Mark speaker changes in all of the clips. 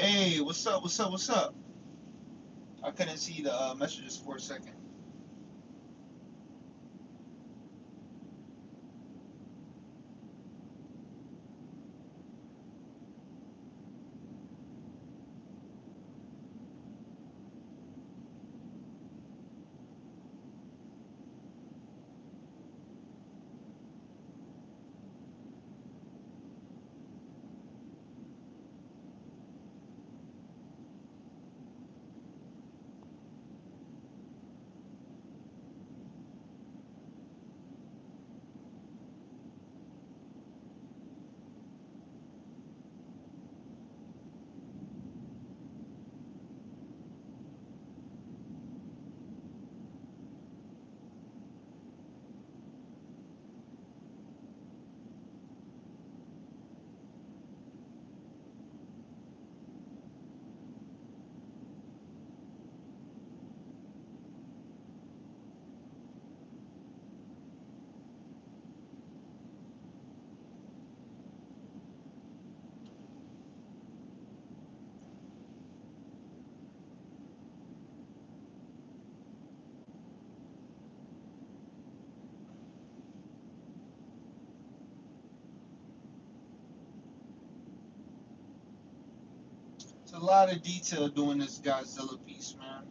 Speaker 1: Hey, what's up? What's up? What's up? I couldn't see the messages for a second. It's a lot of detail doing this Godzilla piece, man.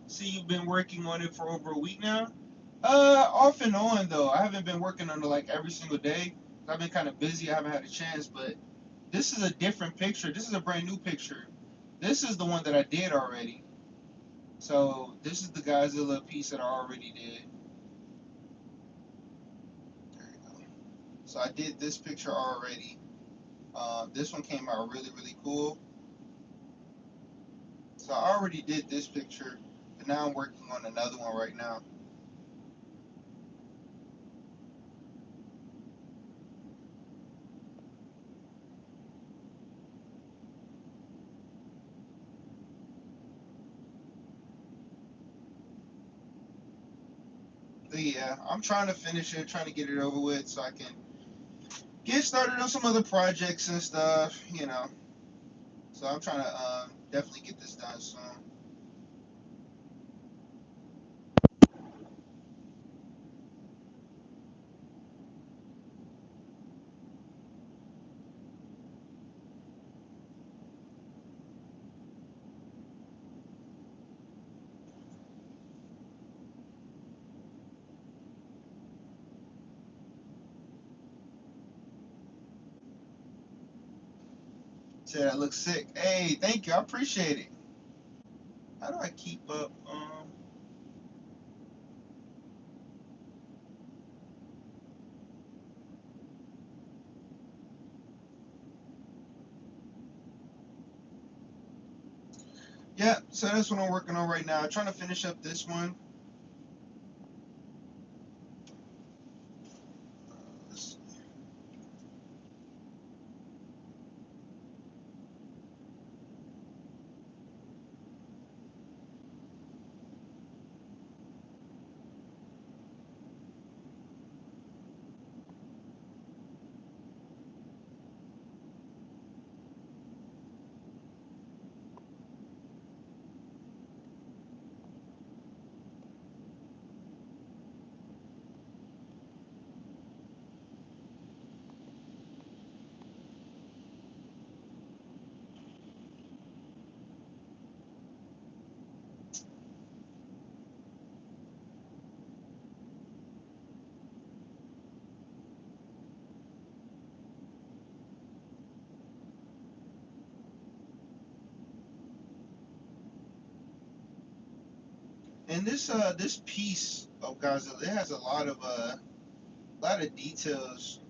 Speaker 1: See, you've been working on it for over a week now. Off and on though. I haven't been working on it like every single day. I've been kind of busy. I haven't had a chance, but this is a different picture. This is a brand new picture. This is the one that I did already. So this is the Godzilla piece that I already did. There you go. So I did this picture already. This one came out really, really cool. So I already did this picture, but now I'm working on another one right now. But yeah, I'm trying to finish it, trying to get it over with so I can get started on some other projects and stuff, you know. So I'm trying to definitely get this done soon. Say that looks sick. Hey, thank you. I appreciate it. How do I keep up? Yeah, so that's what I'm working on right now. I'm trying to finish up this one. And this piece of Godzilla, it has a lot of details.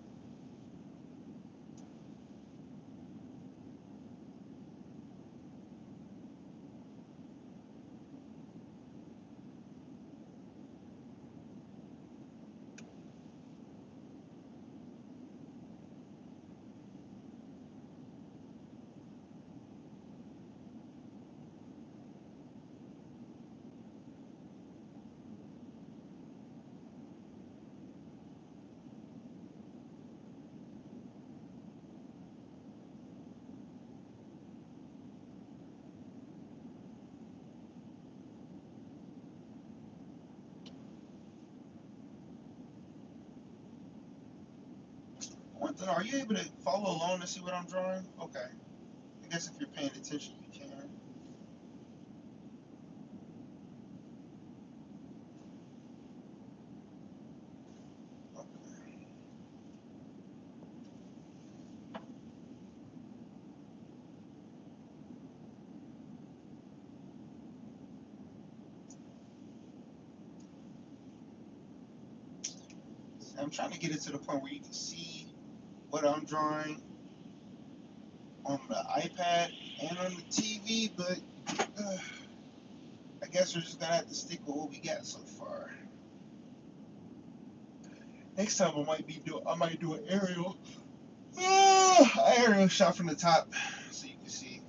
Speaker 1: I want to know, are you able to follow along and see what I'm drawing? Okay. I guess if you're paying attention, you can. Okay. I'm trying to get it to the point where you can see what I'm drawing on the iPad and on the TV, but I guess we're just gonna have to stick with what we got so far. Next time I might do an aerial, aerial shot from the top, so you can see.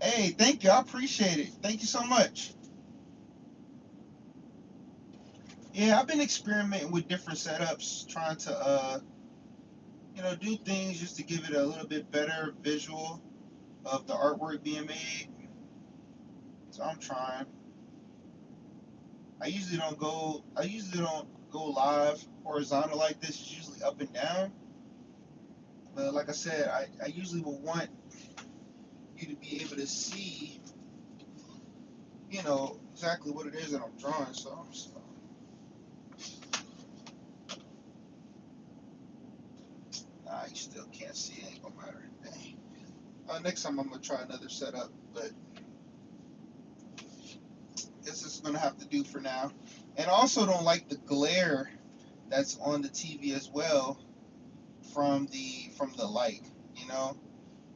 Speaker 1: Hey, thank you. I appreciate it. Thank you so much. Yeah, I've been experimenting with different setups, trying to do things just to give it a little bit better visual of the artwork being made. So I'm trying. I usually don't go live horizontal like this. It's usually up and down. But like I said, I usually will want you to be able to see, exactly what it is that I'm drawing. So nah, you still can't see. It ain't gonna matter. Dang. Next time I'm gonna try another setup, but this is gonna have to do for now. And I also don't like the glare that's on the TV as well from the light. You know.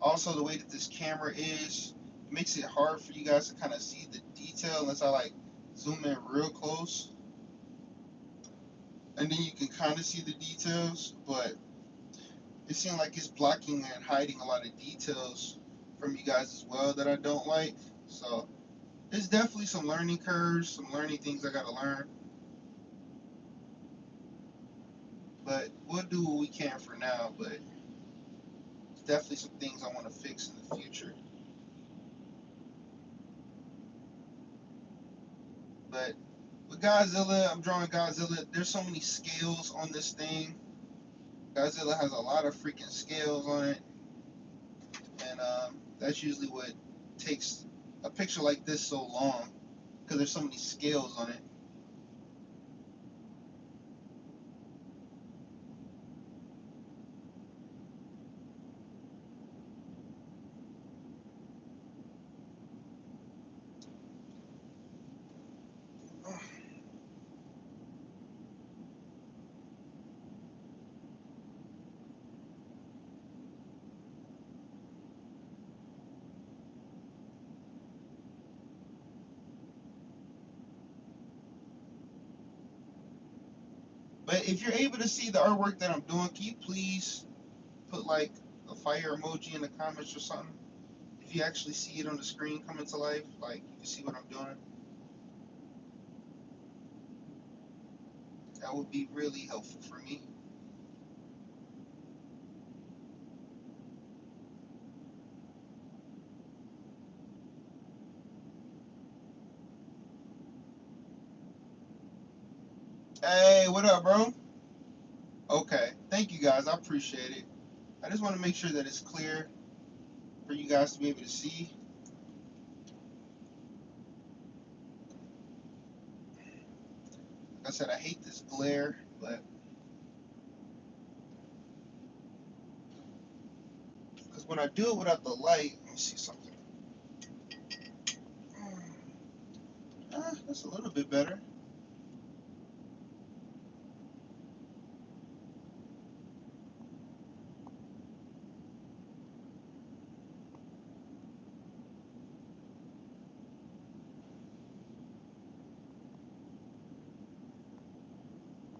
Speaker 1: Also, the way that this camera is, it makes it hard for you guys to kind of see the detail unless I like zoom in real close, and then you can kind of see the details. But it seems like it's blocking and hiding a lot of details from you guys as well that I don't like. So there's definitely some learning curves, some learning things I gotta learn. But we'll do what we can for now. But there's definitely some things I want to fix in the future. But with Godzilla, I'm drawing Godzilla. There's so many scales on this thing. Godzilla has a lot of freaking scales on it, and that's usually what takes a picture like this so long because there's so many scales on it. But if you're able to see the artwork that I'm doing, can you please put like a fire emoji in the comments or something? If you actually see it on the screen coming to life, like you can see what I'm doing, that would be really helpful for me. Hey, what up, bro? Okay, thank you guys. I appreciate it. I just want to make sure that it's clear for you guys to be able to see. Like I said, I hate this glare, but because when I do it without the light, let me see something. That's a little bit better.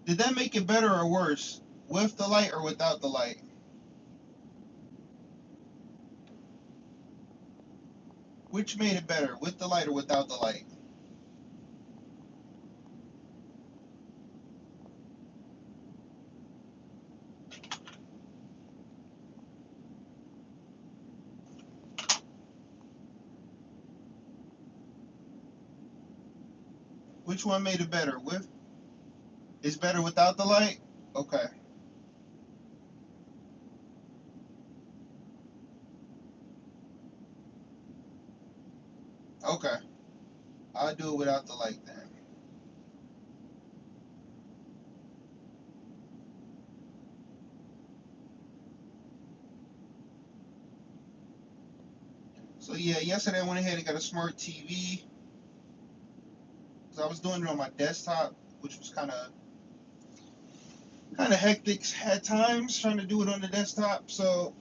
Speaker 1: Did that make it better or worse? With the light or without the light? Which made it better, with the light or without the light? Which one made it better? With It's better without the light? Okay. Okay. I'll do it without the light then. So yeah, yesterday I went ahead and got a smart TV because I was doing it on my desktop, which was kind of hectic at times trying to do it on the desktop. So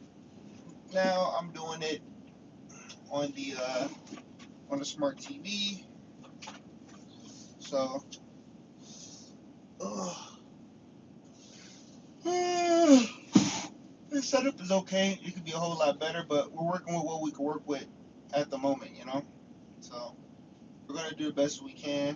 Speaker 1: now I'm doing it on the smart TV. So uh, the setup is okay. It could be a whole lot better, but we're working with what we can work with at the moment, you know. So we're gonna do the best we can.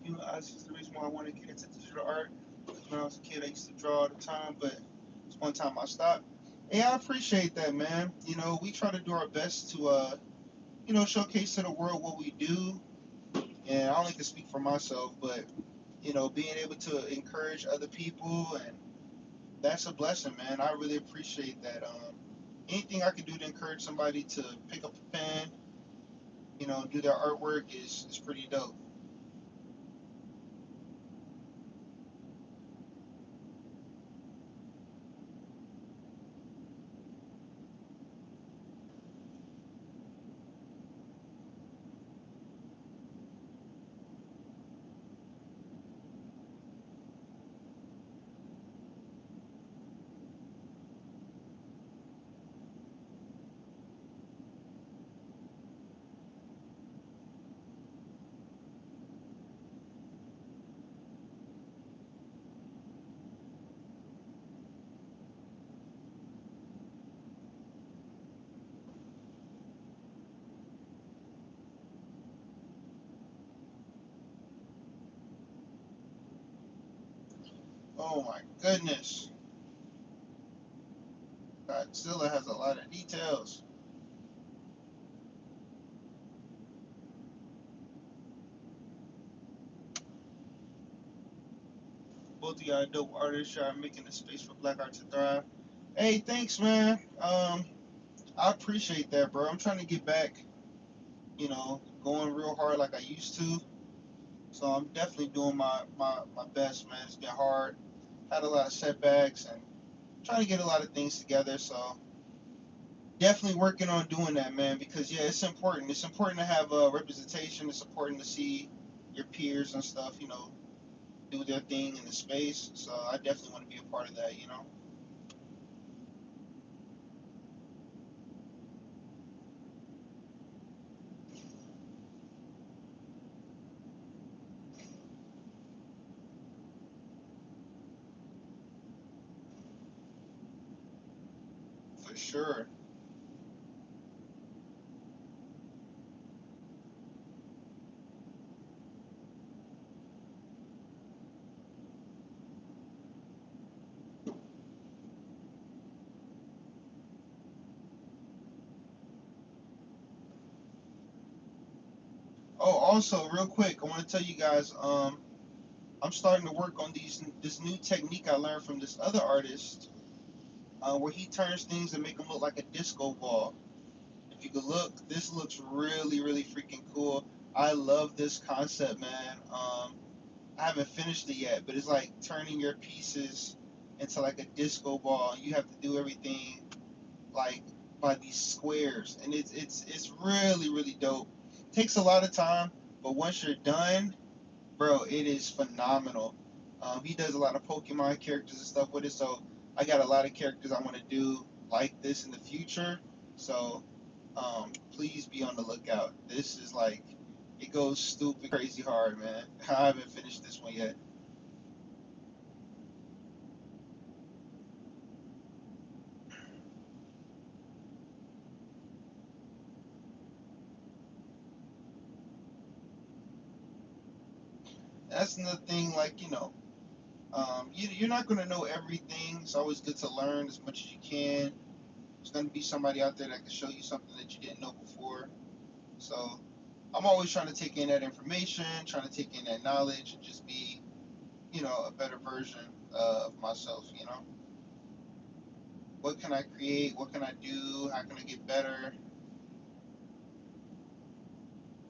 Speaker 1: You know, that's just the reason why I want to get into digital art. When I was a kid, I used to draw all the time, but it's one time I stopped. Yeah, I appreciate that, man. You know, we try to do our best to, showcase to the world what we do. And I only can speak for myself, but being able to encourage other people, and that's a blessing, man. I really appreciate that. Anything I can do to encourage somebody to pick up a pen, do their artwork is pretty dope. Oh my goodness, Godzilla has a lot of details. Both of y'all dope artists. Y'all making the space for Black art to thrive. Hey, thanks, man. I appreciate that, bro. I'm trying to get back, going real hard like I used to. So I'm definitely doing my best, man. It's been hard. Had a lot of setbacks and trying to get a lot of things together. So Definitely working on doing that, man. Because yeah, it's important. It's important to have representation. It's important to see your peers and stuff. Do their thing in the space. So I definitely want to be a part of that. For sure. Oh, also, real quick, I want to tell you guys. I'm starting to work on this new technique I learned from this other artist, where he turns things and make them look like a disco ball. If you could look, this looks really, really freaking cool. I love this concept, man. I haven't finished it yet, but it's like turning your pieces into like a disco ball. You have to do everything like by these squares, and it's really, really dope. Takes a lot of time, but once you're done, bro, it is phenomenal. He does a lot of Pokemon characters and stuff with it, so I got a lot of characters I want to do like this in the future. So please be on the lookout. This is like, it goes stupid crazy hard, man. I haven't finished this one yet. That's another thing, like, you're not going to know everything. It's always good to learn as much as you can. There's going to be somebody out there that can show you something that you didn't know before. So I'm always trying to take in that information, trying to take in that knowledge, and just be, a better version of myself. What can I create? What can I do? How can I get better?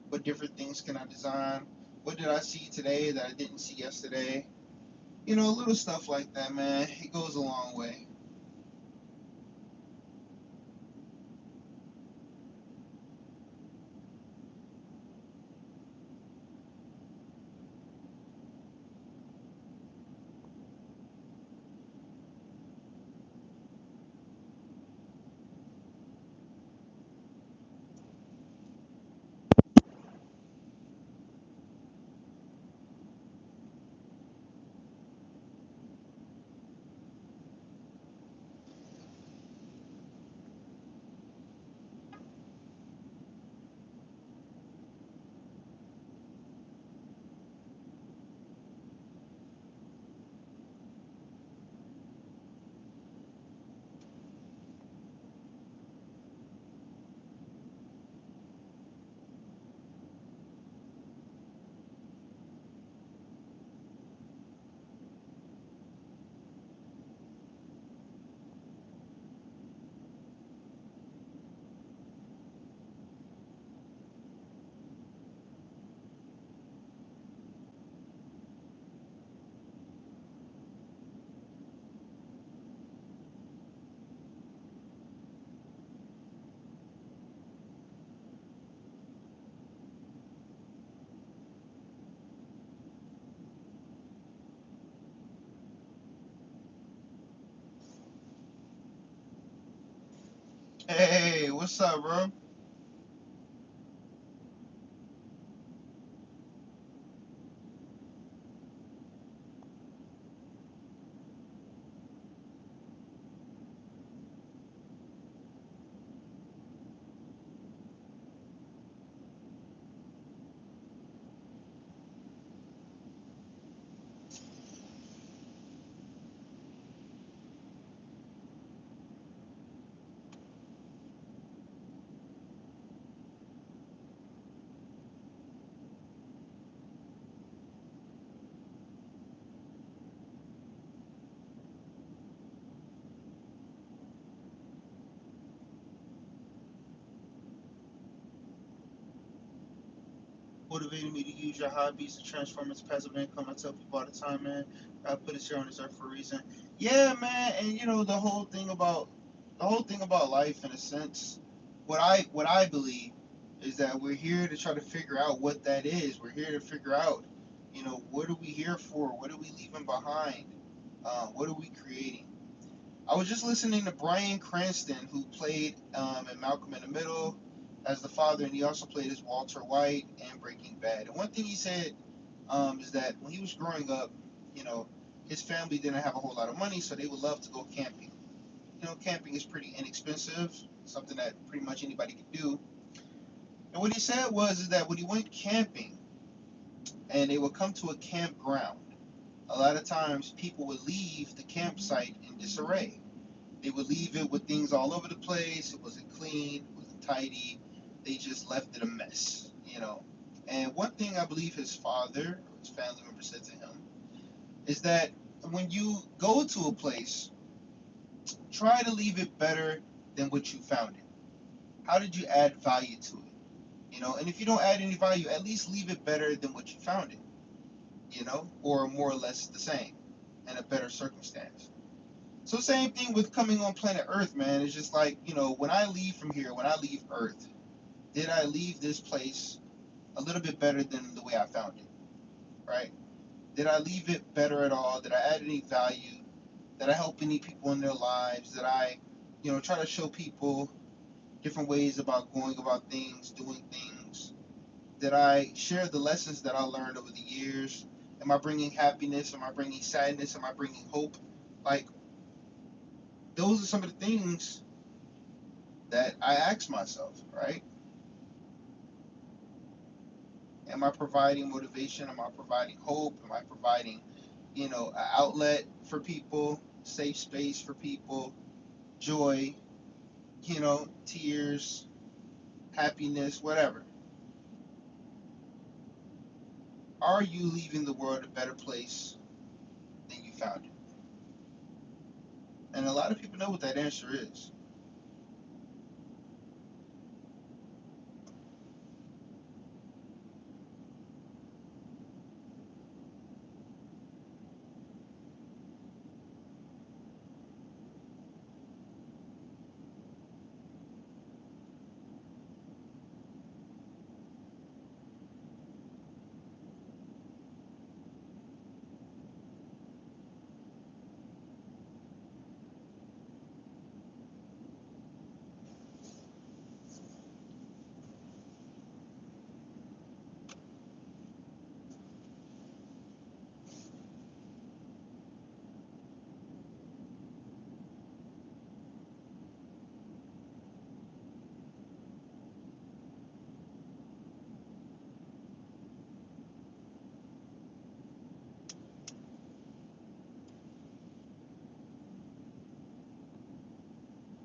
Speaker 1: What different things can I design? What did I see today that I didn't see yesterday? Little stuff like that, man. It goes a long way. Hey, what's up, bro? Motivated me to use your hobbies to transform into passive income. I tell people all the time, man. I put us here on this earth for a reason. Yeah, man. And the whole thing about the whole thing about life, in a sense, what I believe is that we're here to try to figure out what that is. We're here to figure out, what are we here for? What are we leaving behind? What are we creating? I was just listening to Bryan Cranston, who played in Malcolm in the Middle as the father, and he also played as Walter White in Breaking Bad. And one thing he said is that when he was growing up, you know, his family didn't have a whole lot of money, so they would love to go camping. Camping is pretty inexpensive, something that pretty much anybody can do. And what he said was is that when he went camping and they would come to a campground, a lot of times people would leave the campsite in disarray. They would leave it with things all over the place. It wasn't clean, it wasn't tidy. They just left it a mess. And one thing I believe his father or his family member said to him is that when you go to a place, try to leave it better than what you found it. How did you add value to it? And if you don't add any value, at least leave it better than what you found it, or more or less the same in a better circumstance. So same thing with coming on planet Earth, man. It's just like, when I leave from here, when I leave Earth, did I leave this place a little bit better than the way I found it, right? Did I leave it better at all? Did I add any value? Did I help any people in their lives? Did I, try to show people different ways about going about things, doing things? Did I share the lessons that I learned over the years? Am I bringing happiness? Am I bringing sadness? Am I bringing hope? Like, those are some of the things that I ask myself, right? Am I providing motivation? Am I providing hope? Am I providing, an outlet for people, safe space for people, joy, tears, happiness, whatever? Are you leaving the world a better place than you found it? And a lot of people know what that answer is.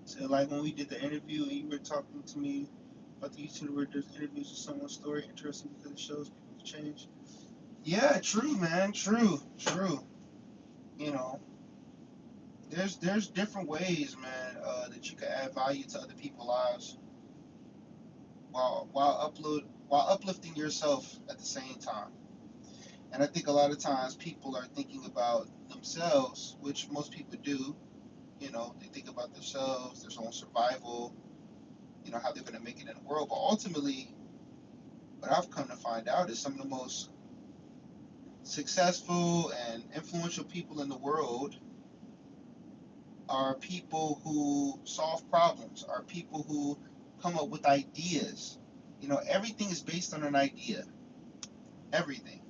Speaker 1: So, like when we did the interview and you were talking to me about the YouTube where there's interviews with someone's story, interesting because it shows people's change. Yeah, true, man. True, true. You know, there's different ways, man, that you can add value to other people's lives while uplifting yourself at the same time. And I think a lot of times people are thinking about themselves, which most people do. They think about themselves, their own survival, how they're going to make it in the world. But ultimately, what I've come to find out is some of the most successful and influential people in the world are people who solve problems, are people who come up with ideas. Everything is based on an idea. Everything.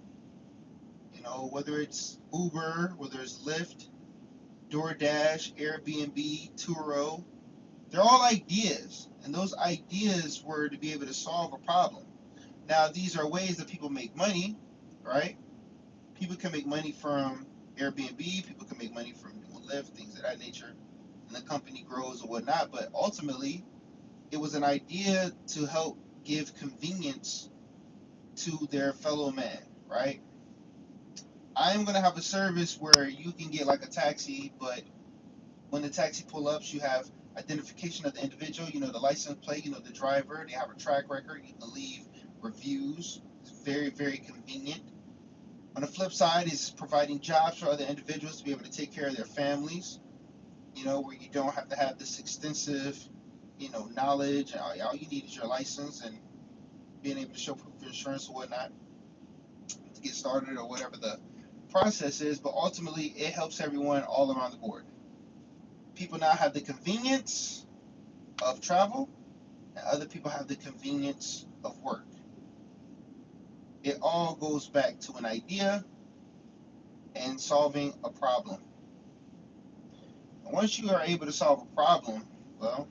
Speaker 1: Whether it's Uber, whether it's Lyft, DoorDash, Airbnb, Turo, they're all ideas. And those ideas were to be able to solve a problem. Now, these are ways that people make money, right? People can make money from Airbnb, people can make money from doing Lyft, things of that nature, and the company grows or whatnot. But ultimately, it was an idea to help give convenience to their fellow man, right? I am gonna have a service where you can get like a taxi, but when the taxi pull ups, you have identification of the individual, the license plate, the driver, they have a track record, you can leave reviews. It's very, very convenient. On the flip side is providing jobs for other individuals to be able to take care of their families. where you don't have to have this extensive, knowledge. All you need is your license and being able to show proof of insurance or whatnot to get started or whatever the process is. But ultimately, it helps everyone all around the board. People now have the convenience of travel, and other people have the convenience of work. It all goes back to an idea and solving a problem. And once you are able to solve a problem, well,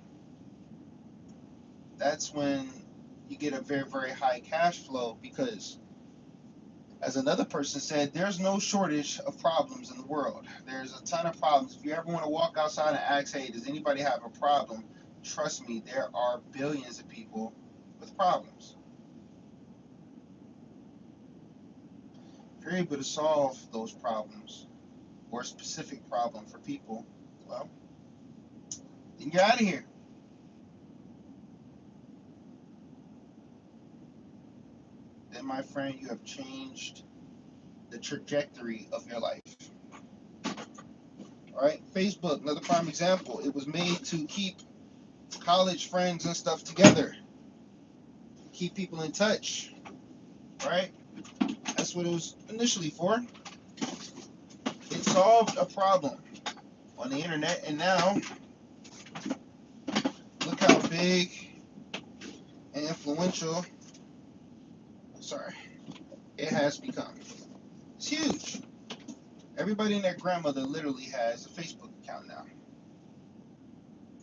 Speaker 1: that's when you get a very, very high cash flow because, as another person said, there's no shortage of problems in the world. There's a ton of problems. If you ever want to walk outside and ask, hey, does anybody have a problem? Trust me, there are billions of people with problems. If you're able to solve those problems or a specific problem for people, well, then you're out of here. Then, my friend, you have changed the trajectory of your life. All right, Facebook, another prime example. It was made to keep college friends and stuff together, keep people in touch, right? That's what it was initially for. It solved a problem on the internet, and now look how big and influential, sorry, it has become. It's huge. Everybody and their grandmother literally has a Facebook account now.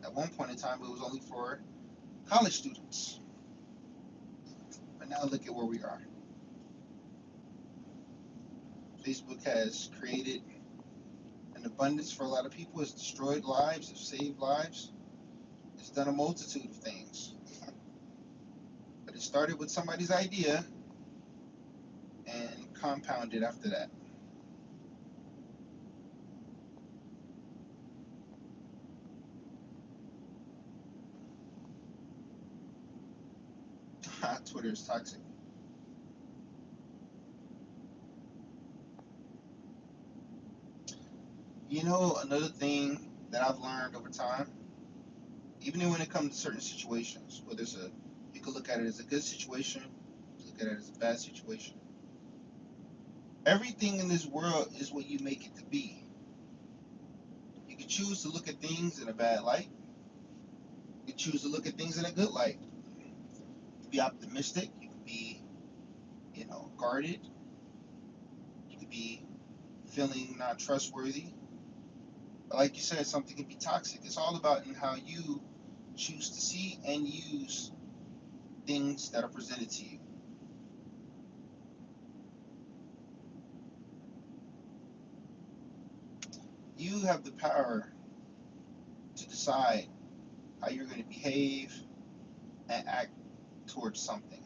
Speaker 1: At one point in time, it was only for college students. But now look at where we are. Facebook has created an abundance for a lot of people. It's destroyed lives, it's saved lives, it's done a multitude of things. But it started with somebody's idea and compounded after that. Twitter is toxic. Another thing that I've learned over time, even when it comes to certain situations, you could look at it as a good situation, you look at it as a bad situation. Everything in this world is what you make it to be. You can choose to look at things in a bad light. You can choose to look at things in a good light. You can be optimistic. You can be, guarded. You can be feeling not trustworthy. But like you said, something can be toxic. It's all about in how you choose to see and use things that are presented to you. You have the power to decide how you're going to behave and act towards something.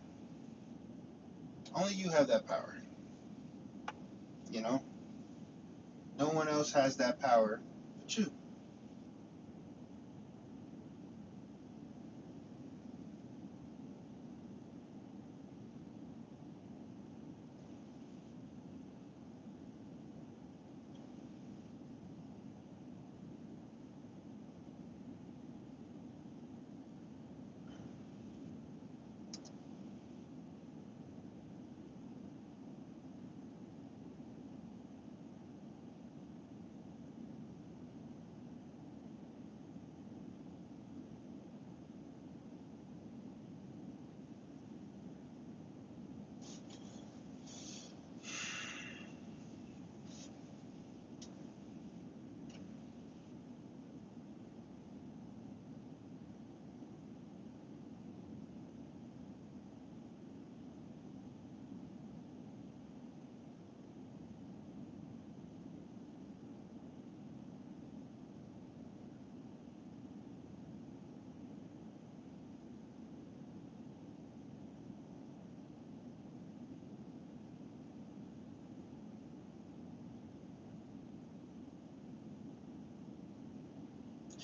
Speaker 1: Only you have that power. You know, no one else has that power but you.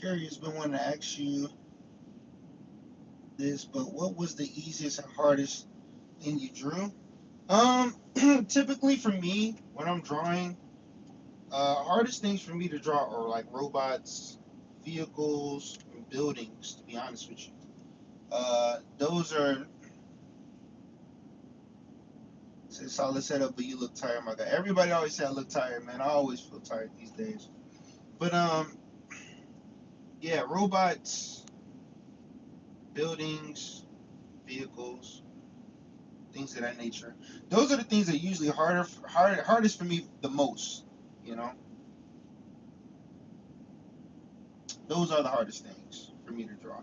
Speaker 1: Carrie has been wanting to ask you this, but what was the easiest and hardest thing you drew? Typically for me, when I'm drawing, hardest things for me to draw are like robots, vehicles, and buildings. To be honest with you, those are it's a solid setup. But you look tired, my guy. Everybody always say I look tired, man. I always feel tired these days. But yeah, robots, buildings, vehicles, things of that nature. Those are the things that usually hardest for me the most. You know, those are the hardest things for me to draw.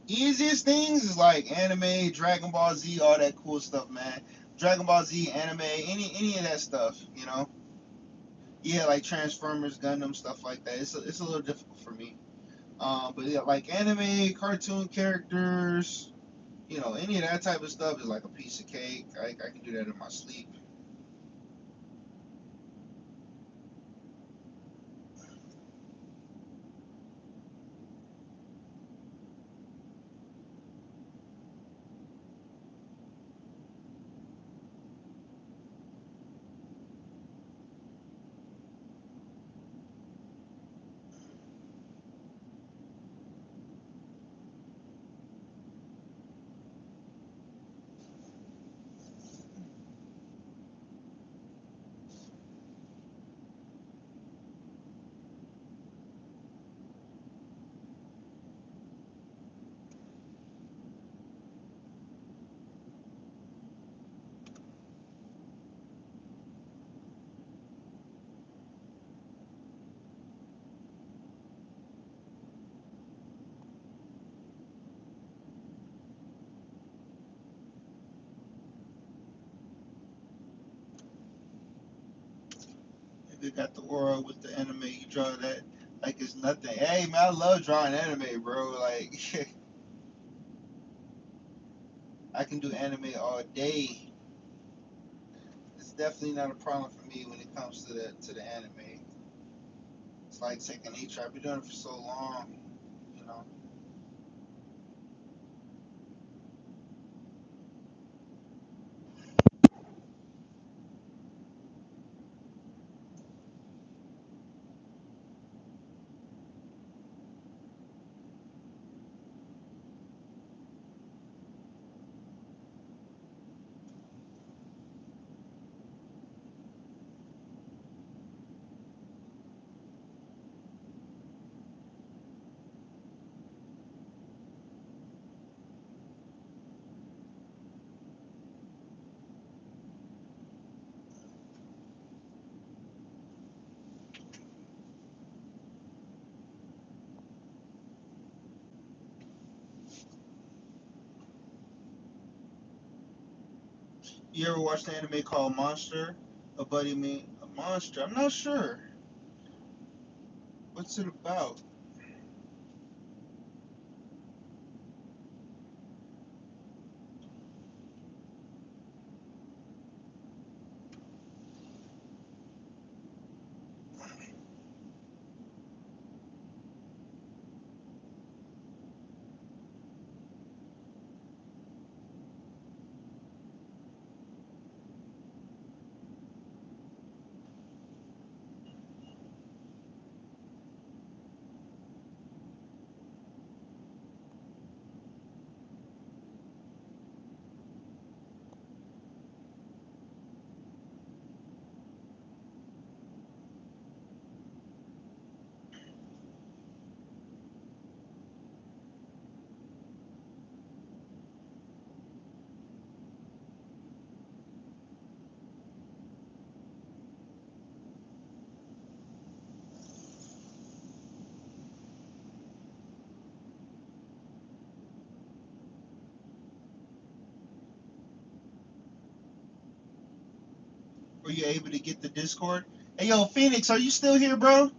Speaker 1: Easiest things is like anime, Dragon Ball Z, all that cool stuff, man. Dragon Ball Z, anime, any of that stuff, you know. Yeah, like Transformers, Gundam, stuff like that. It's a little difficult for me. But yeah, like anime, cartoon characters, you know, any of that type of stuff is like a piece of cake. I can do that in my sleep. They got the aura with the anime. You draw that like it's nothing. Hey man, I love drawing anime, bro. Like I can do anime all day. It's definitely not a problem for me when it comes to the anime. It's like second nature. I've been doing it for so long, you know. You ever watched the anime called Monster? A buddy me a monster. I'm not sure. What's it about? Were you able to get the Discord? Hey yo, Phoenix, are you still here, bro?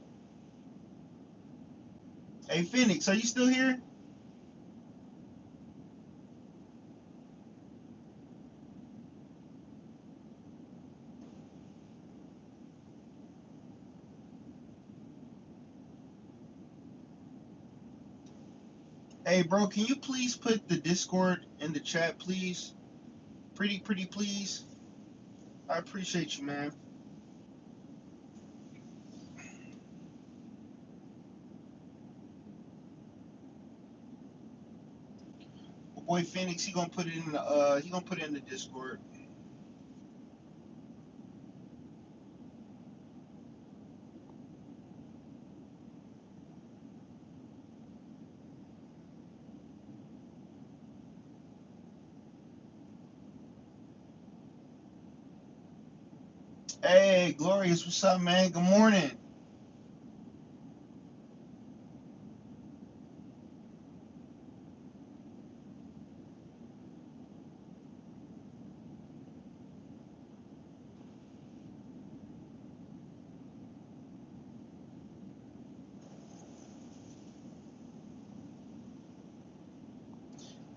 Speaker 1: Hey Phoenix, are you still here? Hey bro, can you please put the Discord in the chat, please? Pretty please. I appreciate you, man. boy Phoenix, he gonna put it in the Discord. Hey, Glorious, what's up, man? Good morning.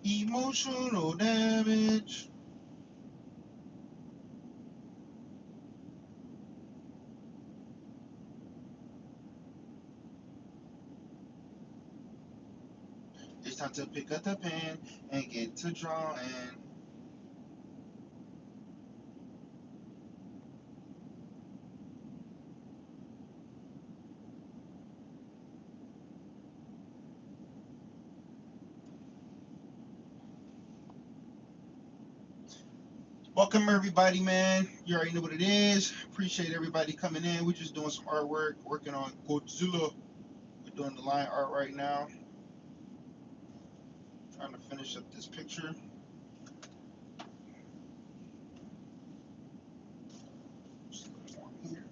Speaker 1: Emotional damage. It's time to pick up the pen and get to drawing. Welcome everybody, man. You already know what it is. Appreciate everybody coming in. We're just doing some artwork, working on Godzilla. We're doing the line art right now. Trying to finish up this picture. Just a little more here.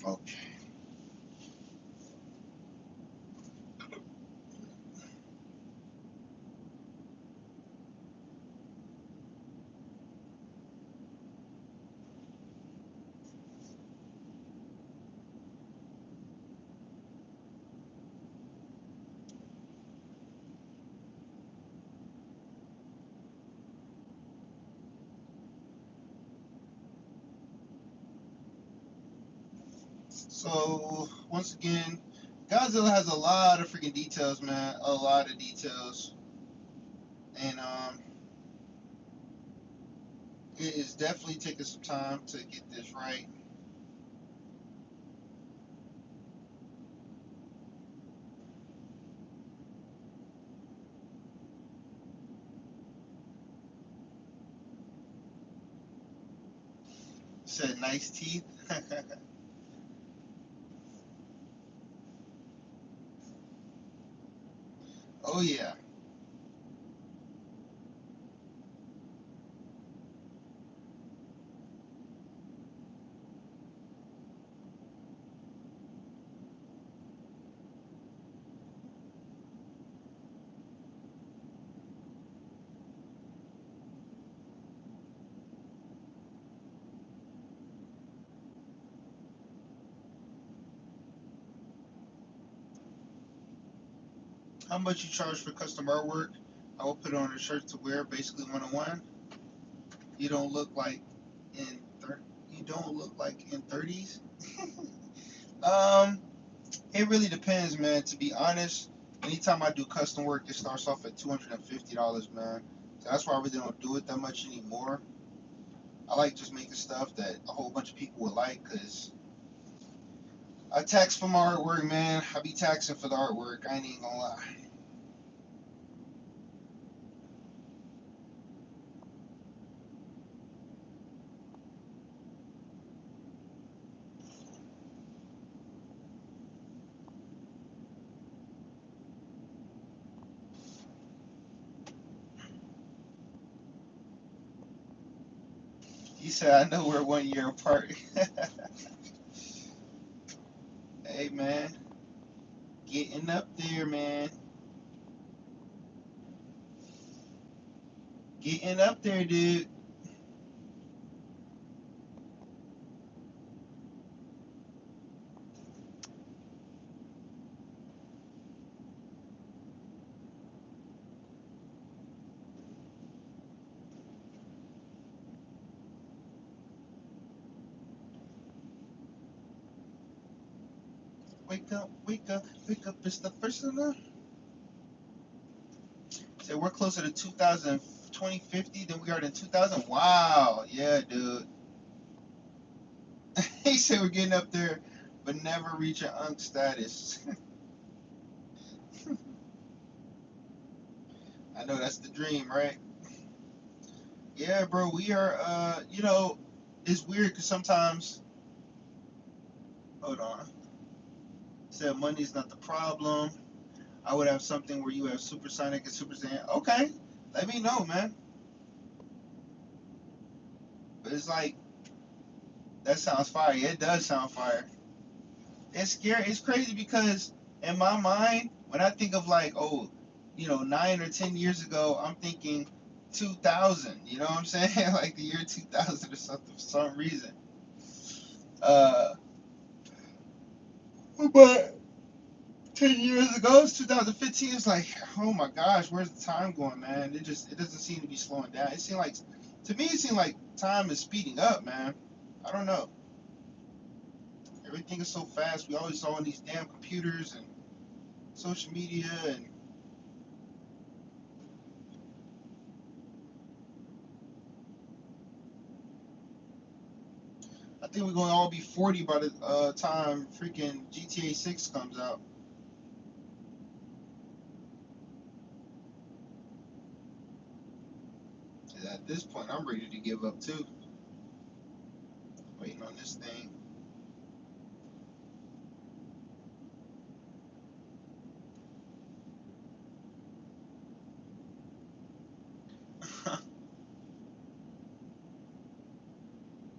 Speaker 1: Okay. So once again, Godzilla has a lot of freaking details, man. A lot of details, and it is definitely taking some time to get this right. Said nice teeth. Oh yeah. How much you charge for custom artwork? I will put it on a shirt to wear, basically 1-on-1. You don't look like in you don't look like in 30s. Um, it really depends, man. To be honest, anytime I do custom work, it starts off at $250, man. So that's why I really don't do it that much anymore. I like just making stuff that a whole bunch of people would like, cause I tax for my artwork, man. I be taxing for the artwork. I ain't even gonna lie. You said I know we're 1 year apart. Hey, man, getting up there, man. Getting up there, dude. Wake up, wake up, wake up. It's the first of the. So we're closer to 2000, 2050 than we are in 2000. Wow. Yeah, dude. He said we're getting up there, but never reach an unk status. I know that's the dream, right? Yeah, bro. We are. It's weird because sometimes. Hold on. Said money's not the problem. I would have something where you have supersonic and super saiyan. Okay, let me know, man. But it's like that sounds fire. Yeah, it does sound fire. It's scary. It's crazy because in my mind, when I think of like, oh, 9 or 10 years ago, I'm thinking 2000. You know what I'm saying? Like the year 2000 or something for some reason. Uh, but 10 years ago, it's 2015. It's like, oh my gosh, where's the time going, man? It doesn't seem to be slowing down. It seemed like to me, it seemed like time is speeding up, man. I don't know. Everything is so fast. We always saw on these damn computers and social media, and I think we're going to all be 40 by the time freaking GTA 6 comes out. And at this point, I'm ready to give up too. Waiting on this thing.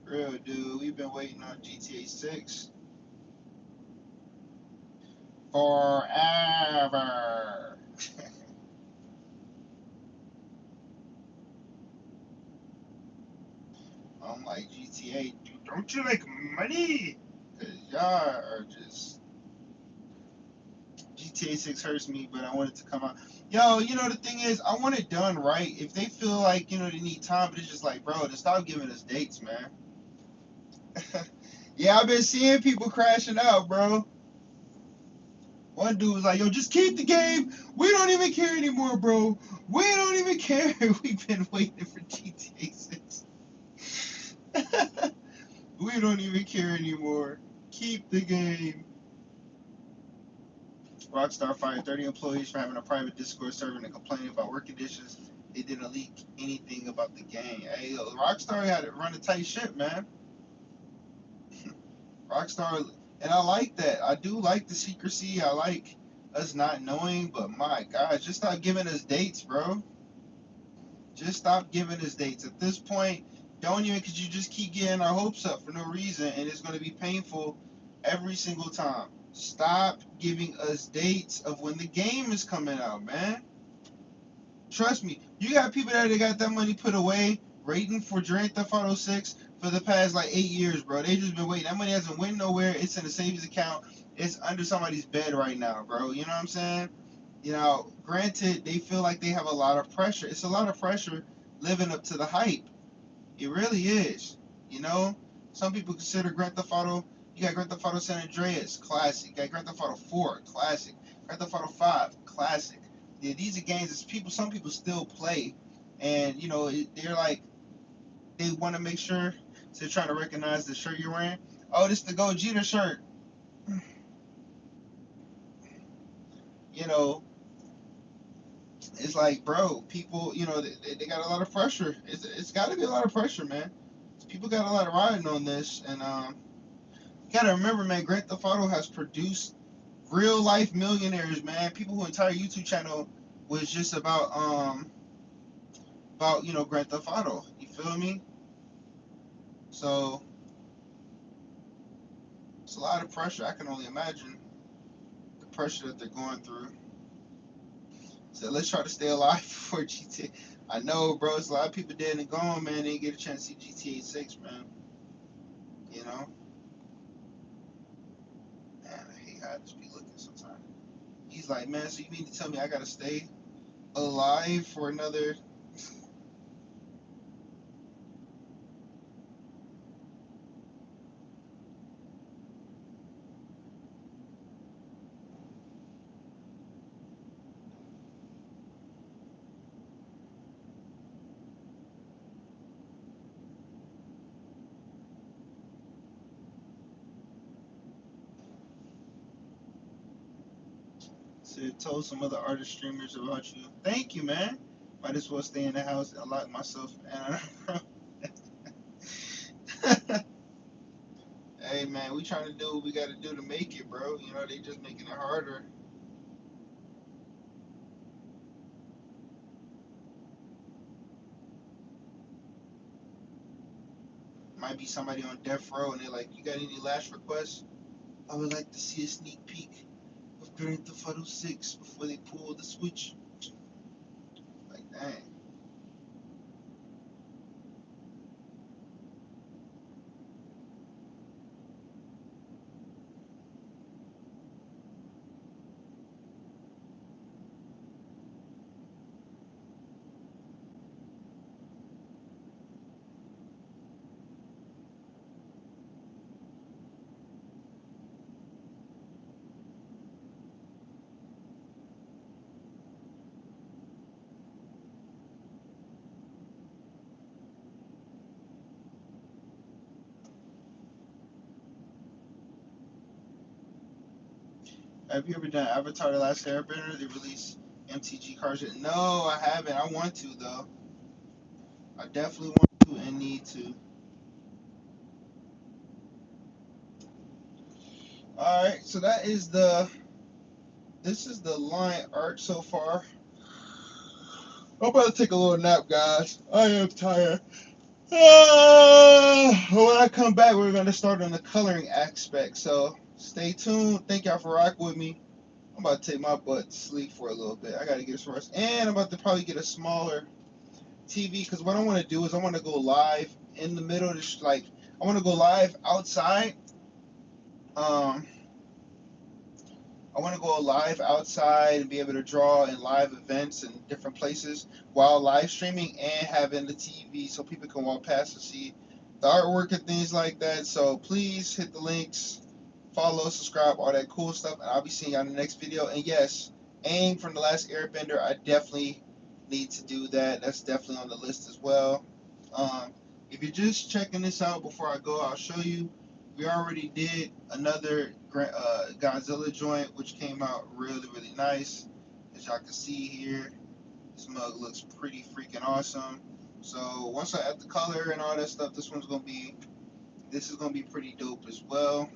Speaker 1: Real dude, we've been waiting on GTA 6 forever. I'm like, GTA, dude, don't you like money? Because y'all are just. GTA 6 hurts me, but I want it to come out. Yo, the thing is, I want it done right. If they feel like, they need time, but it's just like, bro, just stop giving us dates, man. Yeah, I've been seeing people crashing out, bro. One dude was like, yo, just keep the game. We don't even care anymore, bro. We don't even care. We've been waiting for GTA 6. We don't even care anymore. Keep the game. Rockstar fired 30 employees for having a private Discord server and complaining about work conditions. They didn't leak anything about the game. Hey, Rockstar had to run a tight ship, man. Rockstar, and I like that. I do like the secrecy. I like us not knowing, but my gosh, just stop giving us dates, bro. Just stop giving us dates. At this point, don't even, because you just keep getting our hopes up for no reason, and it's going to be painful every single time. Stop giving us dates of when the game is coming out, man. Trust me, you got people that got that money put away, waiting for Grand Theft Auto 6 for the past like 8 years, bro. They just been waiting. That money hasn't went nowhere. It's in a savings account. It's under somebody's bed right now, bro. You know what I'm saying? Granted, they feel like they have a lot of pressure. It's a lot of pressure living up to the hype. It really is. You know, some people consider Grand Theft Auto. You got Grand Theft Auto San Andreas, classic. You got Grand Theft Auto 4, classic. Grand Theft Auto 5, classic. Yeah, these are games that some people still play, and they're like they want to make sure. So they're trying to recognize the shirt you're wearing. Oh, this is the Gogeta shirt. You know, it's like, bro, people, they got a lot of pressure. It's got to be a lot of pressure, man. People got a lot of riding on this, and you gotta remember, man, Grand Theft Auto has produced real life millionaires, man. People whose entire YouTube channel was just about Grand Theft Auto. You feel me? So it's a lot of pressure. I can only imagine the pressure that they're going through. So let's try to stay alive before GTA. I know, bro. It's a lot of people dead and gone, man. They didn't get a chance to see GTA 6, man. You know, man. I hate how I just be looking sometimes. He's like, man. So you mean to tell me I gotta stay alive for another? So told some other artist streamers about you. Thank you, man. Might as well stay in the house and lock myself in. Hey man, we trying to do what we gotta do to make it, bro. You know, they just making it harder. Might be somebody on death row and they're like, you got any last requests? I would like to see a sneak peek of Grand Theft Auto 6 before they pull the switch. Like, dang. Have you ever done Avatar: The Last Airbender? They release MTG cards. No, I haven't. I want to though. I definitely want to and need to. All right, so this is the line art so far. I'm about to take a little nap, guys. I am tired. When I come back, we're gonna start on the coloring aspect. So stay tuned. Thank y'all for rocking with me. I'm about to take my butt to sleep for a little bit. I gotta get some rest, and I'm about to probably get a smaller TV because what I want to do is I want to go live in the middle of this. Like I want to go live outside. Um, I want to go live outside and be able to draw in live events in different places while live streaming and having the TV so people can walk past and see the artwork and things like that. So please hit the links, follow, subscribe, all that cool stuff, and I'll be seeing you on the next video. And yes, Aang from The Last Airbender, I definitely need to do that. That's definitely on the list as well. Um, if you're just checking this out before I go, I'll show you. We already did another Godzilla joint, which came out really, really nice. As y'all can see here, this mug looks pretty freaking awesome. So once I add the color and all that stuff, this is gonna be pretty dope as well.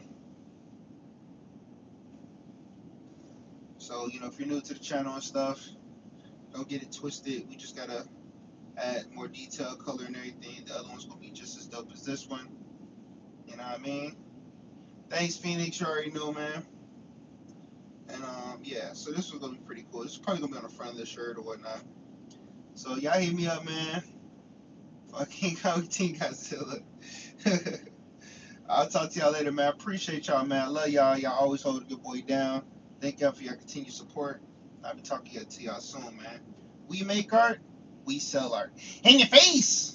Speaker 1: So if you're new to the channel and stuff, don't get it twisted. We just gotta add more detail, color, and everything. The other one's gonna be just as dope as this one. You know what I mean? Thanks, Phoenix. You already know, man. And yeah, so this one's gonna be pretty cool. This is probably gonna be on the front of the shirt or whatnot. So y'all hit me up, man. Fucking Team Godzilla. I'll talk to y'all later, man. Appreciate y'all, man. I love y'all. Y'all always hold a good boy down. Thank y'all for your continued support. I'll be talking to y'all soon, man. We make art, we sell art. In your face!